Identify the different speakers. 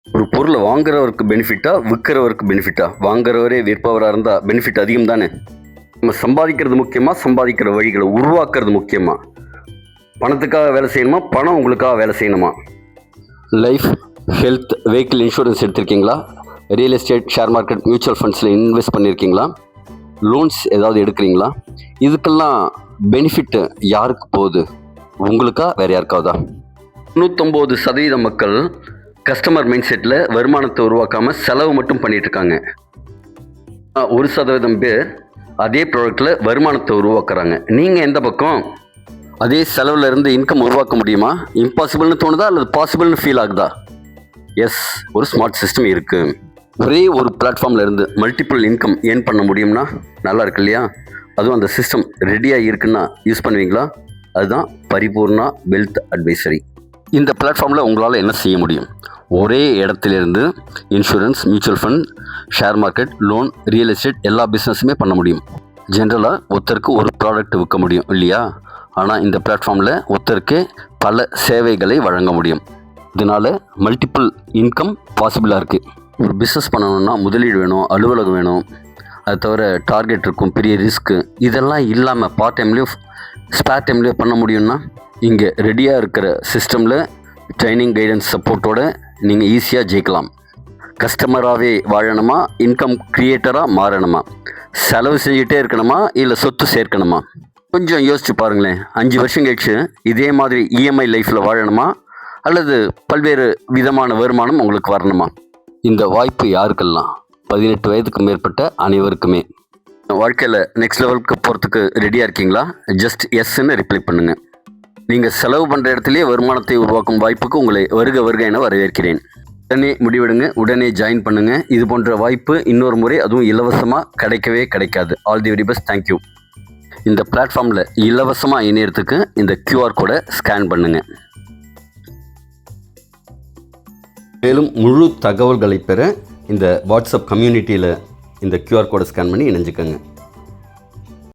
Speaker 1: ஒரு பொருளை வாங்குறவருக்கு பெனிஃபிட்டா, விற்கிறவருக்கு பெனிஃபிட்டா? வாங்குறவரே விற்பவராக இருந்தால் பெனிஃபிட் அதிகம் தானே. நம்ம சம்பாதிக்கிறது முக்கியமா, சம்பாதிக்கிற வழிகளை உருவாக்குறது முக்கியமா? பணத்துக்காக வேலை செய்யணுமா, பணம் உங்களுக்காக வேலை செய்யணுமா? லைஃப், ஹெல்த், வெஹிக்கிள் இன்சூரன்ஸ் எடுத்திருக்கீங்களா? Real estate, share market, mutual ஃபண்ட்ஸில் இன்வெஸ்ட் பண்ணியிருக்கீங்களா? லோன்ஸ் ஏதாவது எடுக்கிறீங்களா? இதுக்கெல்லாம் பெனிஃபிட்டு யாருக்கு போகுது? உங்களுக்கா வேறு யாருக்காவதா? 99% மக்கள் கஸ்டமர் மைண்ட் செட்டில் வருமானத்தை உருவாக்காமல் செலவு மட்டும் பண்ணிகிட்ருக்காங்க. 1% பேர் அதே ப்ராடக்டில் வருமானத்தை உருவாக்குறாங்க. நீங்கள் எந்த பக்கம்? அதே செலவில் இருந்து இன்கம் உருவாக்க முடியுமா? இம்பாசிபிள்னு தோணுதா அல்லது பாசிபிள்னு ஃபீல் ஆகுதா? எஸ், ஒரு ஸ்மார்ட் சிஸ்டம் இருக்குது. ஒரே ஒரு பிளாட்ஃபார்மில் இருந்து மல்டிபிள் இன்கம் ஏர்ன் பண்ண முடியும்னா நல்லா இருக்கு இல்லையா? அதுவும் அந்த சிஸ்டம் ரெடியாக இருக்குன்னா யூஸ் பண்ணுவீங்களா? அதுதான் பரிபூர்ணா வெல்த் அட்வைசரி. இந்த பிளாட்ஃபார்மில் உங்களால் என்ன செய்ய முடியும்? ஒரே இடத்துலேருந்து insurance, mutual fund, share market, loan, real estate எல்லா பிஸ்னஸுமே பண்ண முடியும். ஜென்ரலாக ஒருத்தருக்கு ஒரு ப்ராடக்ட் விற்க முடியும் இல்லையா? ஆனால் இந்த பிளாட்ஃபார்மில் ஒருத்தருக்கு பல சேவைகளை வழங்க முடியும். இதனால் மல்டிபிள் இன்கம் பாசிபிளாக இருக்குது. ஒரு பிஸ்னஸ் பண்ணணுன்னா முதலீடு வேணும், அலுவலகம் வேணும், அது தவிர டார்கெட் இருக்கும், பெரிய ரிஸ்க்கு. இதெல்லாம் இல்லாமல் பார்ட் டைம்லேயும் ஸ்பேர் டைம்லேயும் பண்ண முடியும்னா இங்கே ரெடியாக இருக்கிற சிஸ்டமில் ட்ரைனிங், கைடன்ஸ், சப்போர்ட்டோடு நீங்கள் ஈஸியாக ஜெயிக்கலாம். கஸ்டமராகவே வாழணுமா, இன்கம் க்ரியேட்டராக மாறணுமா? செலவு செஞ்சுட்டே இருக்கணுமா, இல்லை சொத்து சேர்க்கணுமா? கொஞ்சம் யோசிச்சு பாருங்களேன். 5 வருஷம் கழிச்சு இதே மாதிரி இஎம்ஐ லைஃப்பில் வாழணுமா, அல்லது பல்வேறு விதமான வருமானம் உங்களுக்கு வரணுமா? இந்த வாய்ப்பு யாருக்கெல்லாம்? 18 வயதுக்கு மேற்பட்ட அனைவருக்குமே. வாழ்க்கையில் நெக்ஸ்ட் லெவலுக்கு போகிறதுக்கு ரெடியாக இருக்கீங்களா? ஜஸ்ட் எஸ்ன்னு ரிப்ளை பண்ணுங்கள். நீங்கள் செலவு பண்ணுற இடத்துலையே வருமானத்தை உருவாக்கும் வாய்ப்புக்கு உங்களை வருக என வரவேற்கிறேன். உடனே முடிவெடுங்க, உடனே ஜாயின் பண்ணுங்கள். இது போன்ற வாய்ப்பு இன்னொரு முறை, அதுவும் இலவசமாக கிடைக்கவே கிடைக்காது. All the very best. Thank you. இந்த பிளாட்ஃபார்மில் இலவசமாக இணையறதுக்கு இந்த QR கோடை ஸ்கேன் பண்ணுங்கள். மேலும் முழு தகவல்களை பெற இந்த வாட்ஸ்அப் கம்யூனிட்டியில் இந்த QR கோடை ஸ்கேன் பண்ணி இணைஞ்சுக்கோங்க.